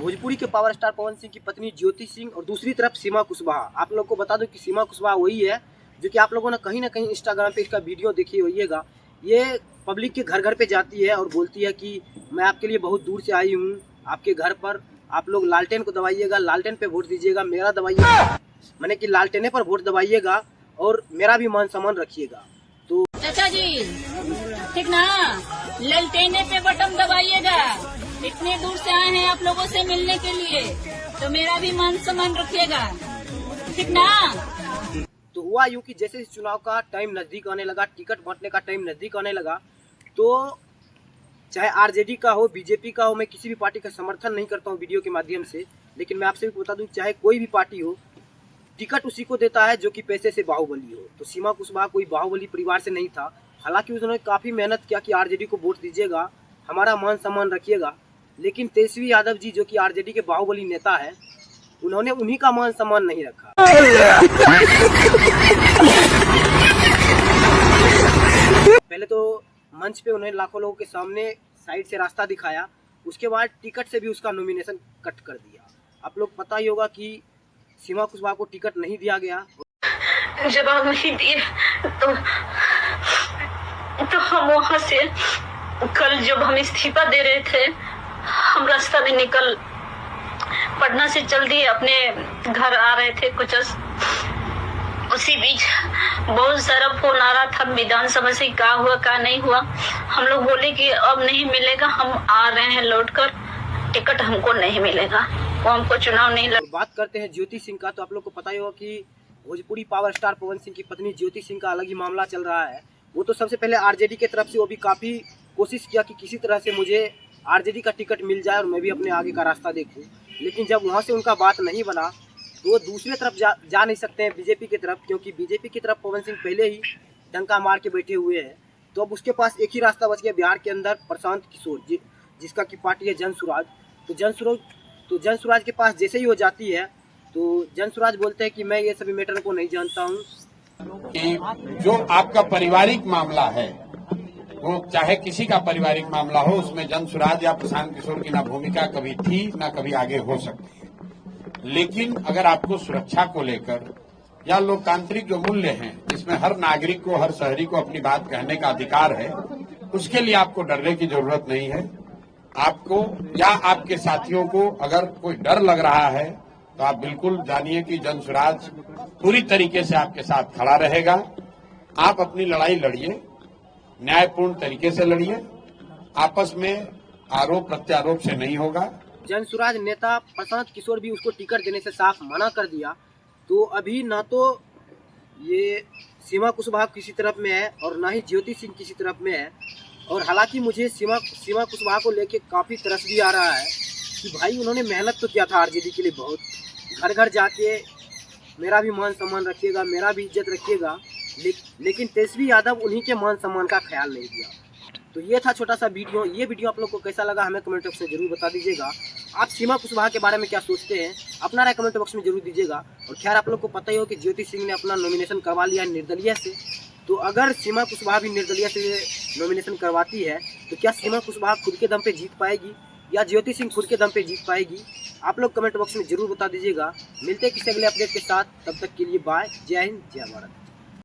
भोजपुरी के power star Pawan Singh की पत्नी ज्योति सिंह और दूसरी तरफ सीमा कुशवाहा। आप लोग को बता दो कि सीमा कुशवाहा वही है जो कि आप लोगों ने कहीं ना कहीं इंस्टाग्राम पे इसका वीडियो देखी होइएगा। ये पब्लिक के घर घर पे जाती है और बोलती है कि मैं आपके लिए बहुत दूर से आई हूँ, आपके घर पर आप लोग लालटेन को दबाइएगा, लालटेन पे वोट दीजिएगा, मेरा दबाइएगा, मैंने कि लालटेने पर वोट दबाइएगा और मेरा भी मान सम्मान रखिएगा। तो चाचा जी ठीक ना, लालटेने पे बटन दबाइएगा, इतने दूर से आए हैं आप लोगों से मिलने के लिए, तो मेरा भी मान सम्मान रखिएगा, ठीक ना। तो हुआ यूं कि जैसे इस चुनाव का टाइम नजदीक आने लगा, टिकट बांटने का टाइम नजदीक आने लगा, तो चाहे आरजेडी का हो, बीजेपी का हो, मैं किसी भी पार्टी का समर्थन नहीं करता हूं वीडियो के माध्यम से, लेकिन मैं आपसे भी बता दूं चाहे कोई भी पार्टी हो, टिकट उसी को देता है जो कि पैसे से बाहुबली हो। तो सीमा कुशवाहा कोई बाहुबली परिवार से नहीं था, हालांकि उन्होंने काफी मेहनत किया कि आरजेडी को वोट दीजिएगा, हमारा मान सम्मान रखिएगा, लेकिन तेजस्वी यादव जी जो कि आरजेडी के बाहुबली नेता है, उन्होंने उन्हीं का मान सम्मान नहीं रखा। पहले तो मंच पे उन्हें लाखों लोगों के सामने साइड से रास्ता दिखाया, उसके बाद टिकट से भी उसका नॉमिनेशन कट कर दिया। आप लोग पता ही होगा कि सीमा कुशवाहा को टिकट नहीं दिया गया। जवाब नहीं दिए तो हम वहाँ से कल जब हम इस्तीफा दे रहे थे, हम रास्ता में निकल पटना से चल दिए, अपने घर आ रहे थे कुछ उसी बीच बहुत सारा फोन आ रहा था विधानसभा से, क्या हुआ क्या नहीं हुआ। हम लोग बोले कि अब नहीं मिलेगा, हम आ रहे हैं लौटकर, टिकट हमको नहीं मिलेगा, वो हमको चुनाव नहीं लगा। बात करते हैं ज्योति सिंह का, तो आप लोग को पता ही होगा कि भोजपुरी पावर स्टार पवन सिंह की पत्नी ज्योति सिंह का अलग ही मामला चल रहा है। वो तो सबसे पहले आरजेडी की तरफ से वो भी काफ़ी कोशिश किया कि किसी तरह से मुझे आरजेडी का टिकट मिल जाए और मैं भी अपने आगे का रास्ता देखूं, लेकिन जब वहाँ से उनका बात नहीं बना तो वो दूसरी तरफ जा नहीं सकते हैं बीजेपी की तरफ, क्योंकि बीजेपी की तरफ पवन सिंह पहले ही डंका मार के बैठे हुए हैं। तो अब उसके पास एक ही रास्ता बच गया बिहार के अंदर, प्रशांत किशोर जिसका की पार्टी है जनसुराज। तो जनसुराज के पास जैसे ही हो जाती है तो जनसुराज बोलते हैं कि मैं ये सभी मैटर को नहीं जानता हूँ। कि जो आपका पारिवारिक मामला है, वो चाहे किसी का पारिवारिक मामला हो, उसमें जनसुराज या प्रशांत किशोर की ना भूमिका कभी थी ना कभी आगे हो सकती है। लेकिन अगर आपको सुरक्षा को लेकर या लोकतांत्रिक जो मूल्य हैं, जिसमें हर नागरिक को, हर शहरी को अपनी बात कहने का अधिकार है, उसके लिए आपको डरने की जरूरत नहीं है। आपको या आपके साथियों को अगर कोई डर लग रहा है तो आप बिल्कुल जानिए कि जनसुराज पूरी तरीके से आपके साथ खड़ा रहेगा। आप अपनी लड़ाई लड़िए, न्यायपूर्ण तरीके से लड़िए, आपस में आरोप प्रत्यारोप से नहीं होगा। जनसुराज नेता प्रशांत किशोर भी उसको टिकट देने से साफ मना कर दिया। तो अभी ना तो ये सीमा कुशवाहा किसी तरफ में है और ना ही ज्योति सिंह किसी तरफ में है। और हालांकि मुझे सीमा कुशवाहा को लेके काफ़ी तरस भी आ रहा है कि भाई उन्होंने मेहनत तो किया था आरजेडी के लिए, बहुत घर घर जाके मेरा भी मान सम्मान रखिएगा, मेरा भी इज्जत रखिएगा, लेकिन तेजस्वी यादव उन्हीं के मान सम्मान का ख्याल नहीं दिया। तो ये था छोटा सा वीडियो। ये वीडियो आप लोग को कैसा लगा हमें कमेंट बॉक्स में जरूर बता दीजिएगा। आप सीमा कुशवाहा के बारे में क्या सोचते हैं, अपना राय कमेंट बॉक्स में जरूर दीजिएगा। और खैर आप लोग को पता ही हो कि ज्योति सिंह ने अपना नॉमिनेशन करवा लिया है निर्दलीय से। तो अगर सीमा कुशवाहा भी निर्दलीय से नॉमिनेशन करवाती है तो क्या सीमा कुशवाहा खुद के दम पे जीत पाएगी या ज्योति सिंह खुद के दम पे जीत पाएगी? आप लोग कमेंट बॉक्स में जरूर बता दीजिएगा। मिलते हैं किसी अगले अपडेट के साथ, तब तक के लिए बाय, जय हिंद, जय भारत।